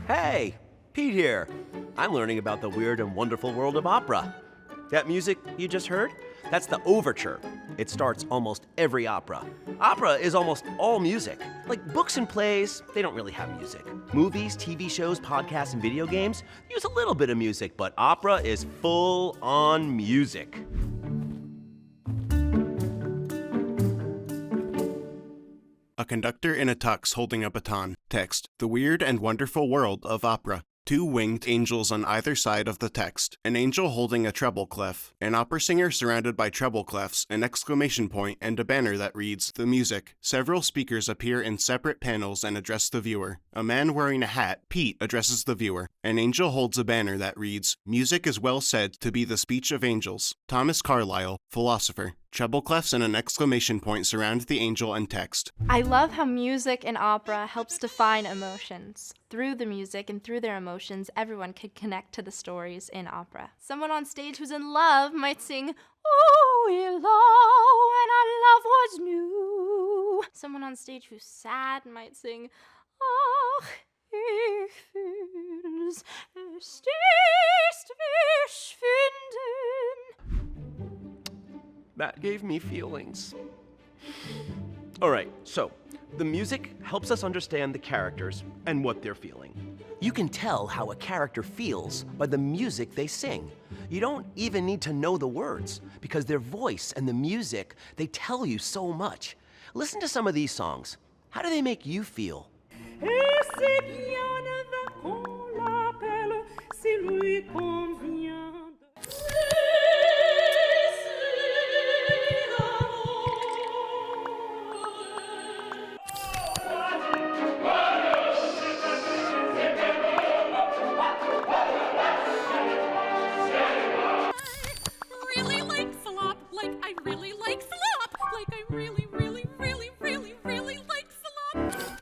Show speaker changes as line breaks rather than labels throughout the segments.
Hey, Pete here. I'm learning about the weird and wonderful world of opera. That music you just heard? That's the overture. It starts almost every opera. Opera is almost all music. Like books and plays, they don't really have music. Movies, TV shows, podcasts, and video games use a little bit of music, but opera is full on music.
A conductor in a tux holding a baton. Text: The weird and wonderful world of opera. Two winged angels on either side of the text. An angel holding a treble clef. An opera singer surrounded by treble clefs, an exclamation point, and a banner that reads, The music. Several speakers appear in separate panels and address the viewer. A man wearing a hat, Pete, addresses the viewer. An angel holds a banner that reads, Music is well said to be the speech of angels. Thomas Carlyle, philosopher. Treble clefs and an exclamation point surround the angel and text.
I love how music in opera helps define emotions. Through the music and through their emotions, everyone can connect to the stories in opera. Someone on stage who's in love might sing, Oh, hello, when our love was new. Someone on stage who's sad might sing, Ach, ich fühl's, es ist verschwinden.
That gave me feelings. All right, so the music helps us understand the characters and what they're feeling. You can tell how a character feels by the music they sing. You don't even need to know the words because their voice and the music, they tell you so much. Listen to some of these songs. How do they make you feel?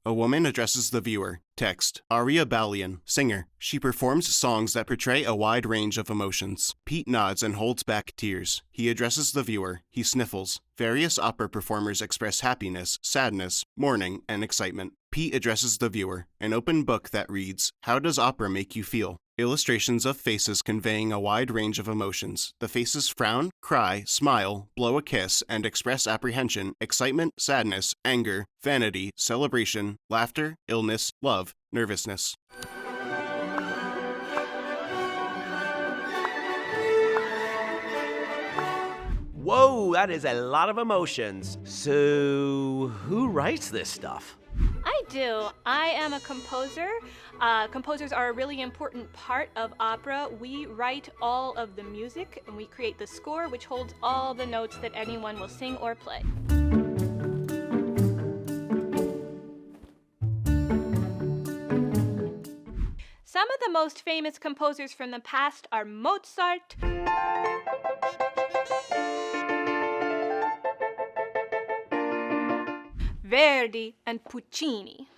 A woman addresses the viewer. Text: Aria Balian, singer. She performs songs that portray a wide range of emotions. Pete nods and holds back tears. He addresses the viewer. He sniffles. Various opera performers express happiness, sadness, mourning, and excitement. Pete addresses the viewer. An open book that reads, How does opera make you feel? Illustrations of faces conveying a wide range of emotions. The faces frown, cry, smile, blow a kiss, and express apprehension, excitement, sadness, anger, vanity, celebration, laughter, illness, love, nervousness.
Whoa, that is a lot of emotions. So, who writes this stuff?
I do. I am a composer. Composers are a really important part of opera. We write all of the music and we create the score, which holds all the notes that anyone will sing or play. Some of the most famous composers from the past are Mozart, Verdi, and Puccini.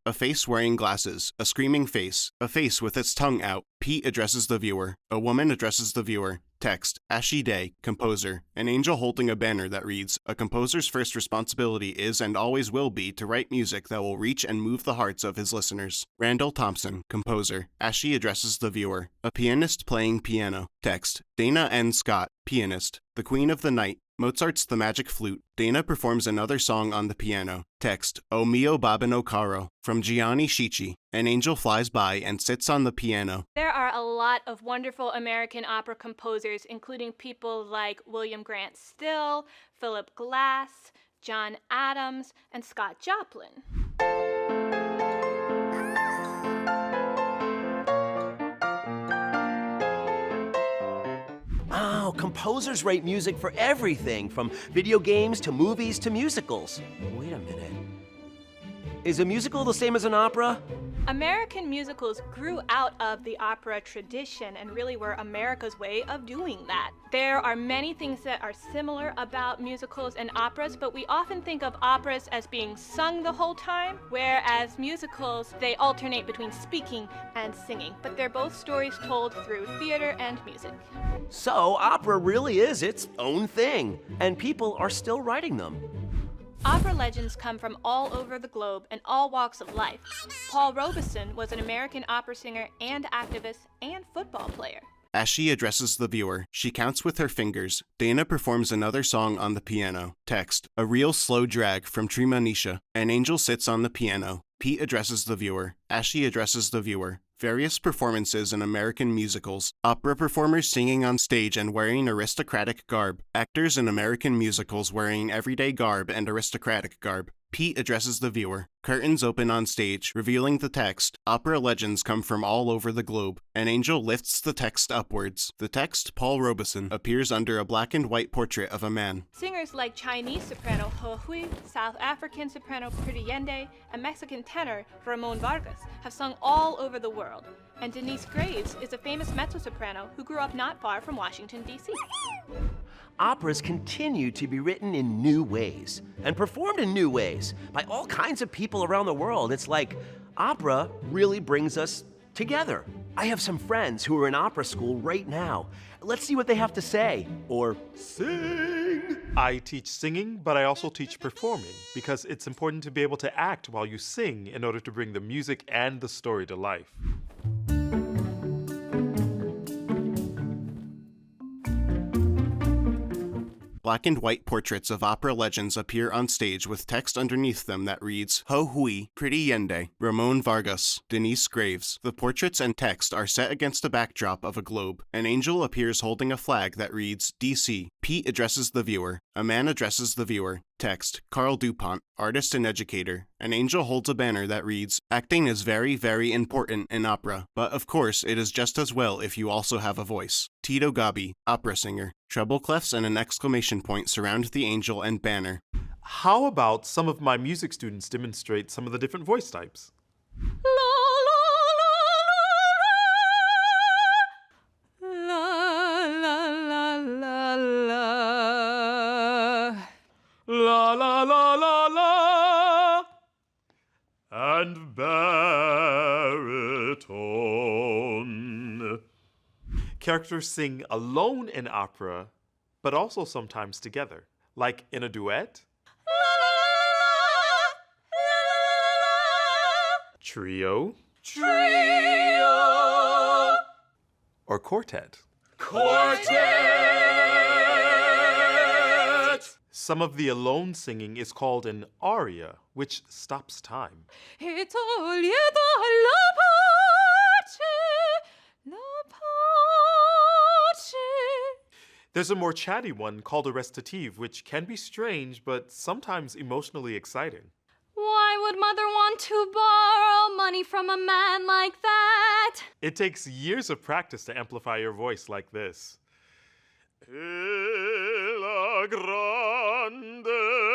A face wearing glasses, a screaming face, a face with its tongue out. Pete addresses the viewer. A woman addresses the viewer. Text: Ashy Day, composer. An angel holding a banner that reads, A composer's first responsibility is and always will be to write music that will reach and move the hearts of his listeners. Randall Thompson, composer. Ashy addresses the viewer. A pianist playing piano. Text: Dana N. Scott, pianist. The Queen of the Night. Mozart's The Magic Flute. Dana performs another song on the piano. Text: O mio babino caro, from Gianni Schicchi. An angel flies by and sits on the piano.
There are a lot of wonderful American opera composers, including people like William Grant Still, Philip Glass, John Adams, and Scott Joplin.
Wow, composers write music for everything, from video games to movies to musicals. Wait a minute. Is a musical the same as an opera?
American musicals grew out of the opera tradition and really were America's way of doing that. There are many things that are similar about musicals and operas, but we often think of operas as being sung the whole time, whereas musicals, they alternate between speaking and singing. But they're both stories told through theater and music.
So, opera really is its own thing, and people are still writing them.
Opera legends come from all over the globe and all walks of life. Paul Robeson was an American opera singer and activist and football player.
As she addresses the viewer, she counts with her fingers. Dana performs another song on the piano. Text, a real slow drag from Tremonisha. An angel sits on the piano. Pete addresses the viewer. As she addresses the viewer. Various performances in American musicals. Opera performers singing on stage and wearing aristocratic garb. Actors in American musicals wearing everyday garb and aristocratic garb. Pete addresses the viewer. Curtains open on stage, revealing the text. Opera legends come from all over the globe. An angel lifts the text upwards. The text, Paul Robeson, appears under a black and white portrait of a man.
Singers like Chinese soprano He Hui, South African soprano Pretty Yende, and Mexican tenor Ramon Vargas have sung all over the world. And Denise Graves is a famous mezzo-soprano who grew up not far from Washington, D.C.
Operas continue to be written in new ways and performed in new ways by all kinds of people around the world. It's like opera really brings us together. I have some friends who are in opera school right now. Let's see what they have to say, or sing.
I teach singing, but I also teach performing because it's important to be able to act while you sing in order to bring the music and the story to life.
Black and white portraits of opera legends appear on stage with text underneath them that reads, He Hui, Pretty Yende, Ramon Vargas, Denise Graves. The portraits and text are set against a backdrop of a globe. An angel appears holding a flag that reads, DC. Pete addresses the viewer. A man addresses the viewer. Text, Carl DuPont, artist and educator. An angel holds a banner that reads, Acting is very, very important in opera, but of course it is just as well if you also have a voice. Tito Gabi, opera singer. Treble clefs and an exclamation point surround the angel and banner.
How about some of my music students demonstrate some of the different voice types? La la la la la and baritone. Characters sing alone in opera, but also sometimes together, like in a duet, trio, or quartet. Some of the alone singing is called an aria, which stops time. There's a more chatty one called a recitative, which can be strange, but sometimes emotionally exciting.
Why would Mother want to borrow money from a man like that?
It takes years of practice to amplify your voice like this. E la grande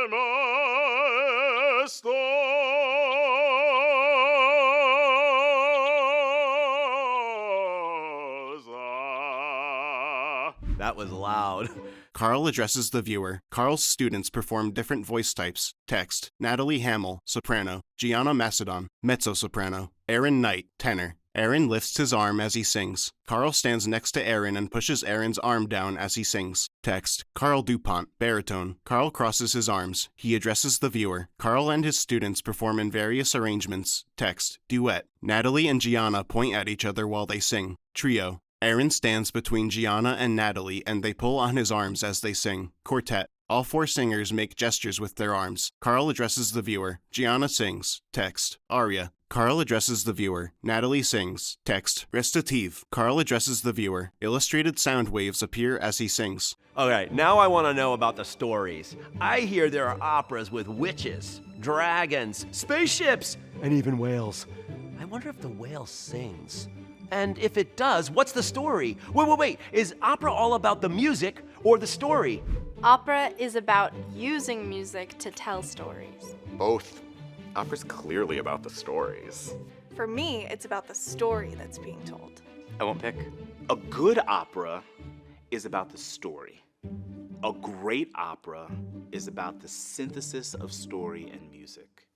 maestosa.
That was loud.
Carl addresses the viewer. Carl's students perform different voice types. Text, Natalie Hamill, soprano. Gianna Macedon, mezzo-soprano. Aaron Knight, tenor. Aaron lifts his arm as he sings. Carl stands next to Aaron and pushes Aaron's arm down as he sings. Text, Carl DuPont, baritone. Carl crosses his arms. He addresses the viewer. Carl and his students perform in various arrangements. Text, duet. Natalie and Gianna point at each other while they sing. Trio. Aaron stands between Gianna and Natalie and they pull on his arms as they sing. Quartet. All four singers make gestures with their arms. Carl addresses the viewer. Gianna sings. Text, aria. Carl addresses the viewer. Natalie sings. Text, recitative. Carl addresses the viewer. Illustrated sound waves appear as he sings.
Okay, now I want to know about the stories. I hear there are operas with witches, dragons, spaceships, and even whales. I wonder if the whale sings. And if it does, what's the story? Wait. Is opera all about the music or the story?
Opera is about using music to tell stories.
Both. Opera's clearly about the stories.
For me, it's about the story that's being told.
I won't pick. A good opera is about the story. A great opera is about the synthesis of story and music.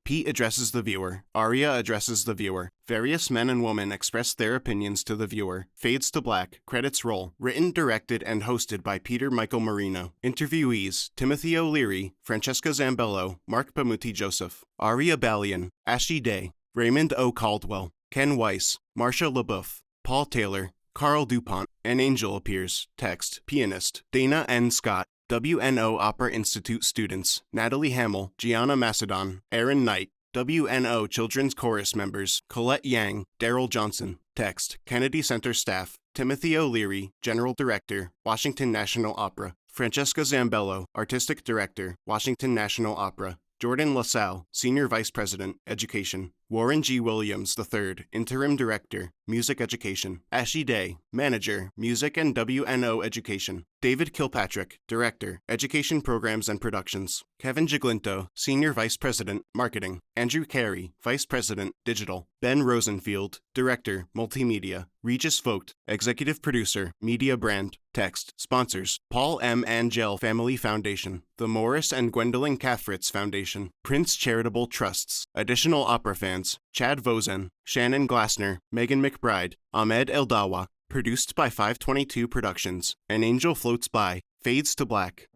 Pete addresses the viewer. Aria addresses the viewer. Various men and women express their opinions to the viewer. Fades to black. Credits roll. Written, directed, and hosted by Peter Michael Marino. Interviewees: Timothy O'Leary, Francesca Zambello, Mark Bamuti Joseph, Aria Balian, Ashley Day, Raymond O. Caldwell, Ken Weiss, Marcia LaBeouf, Paul Taylor, Carl DuPont. An angel appears. Text: Pianist: Dana N. Scott. WNO Opera Institute students: Natalie Hamill, Gianna Macedon, Aaron Knight. WNO Children's Chorus members: Colette Yang, Daryl Johnson. Text: Kennedy Center staff: Timothy O'Leary, General Director, Washington National Opera. Francesca Zambello, Artistic Director, Washington National Opera. Jordan LaSalle, Senior Vice President, Education. Warren G. Williams III, Interim Director, Music Education. Ashley Day, Manager, Music and WNO Education. David Kilpatrick, Director, Education Programs and Productions. Kevin Giglinto, Senior Vice President, Marketing. Andrew Carey, Vice President, Digital. Ben Rosenfield, Director, Multimedia. Regis Vogt, Executive Producer, Media Brand. Text: Sponsors: Paul M. Angel Family Foundation, the Morris and Gwendolyn Caffritz Foundation, Prince Charitable Trusts. Additional opera fans: Chad Vozen, Shannon Glassner, Megan McBride, Ahmed Eldawa. Produced by 522 Productions. An Angel Floats By. Fades to Black.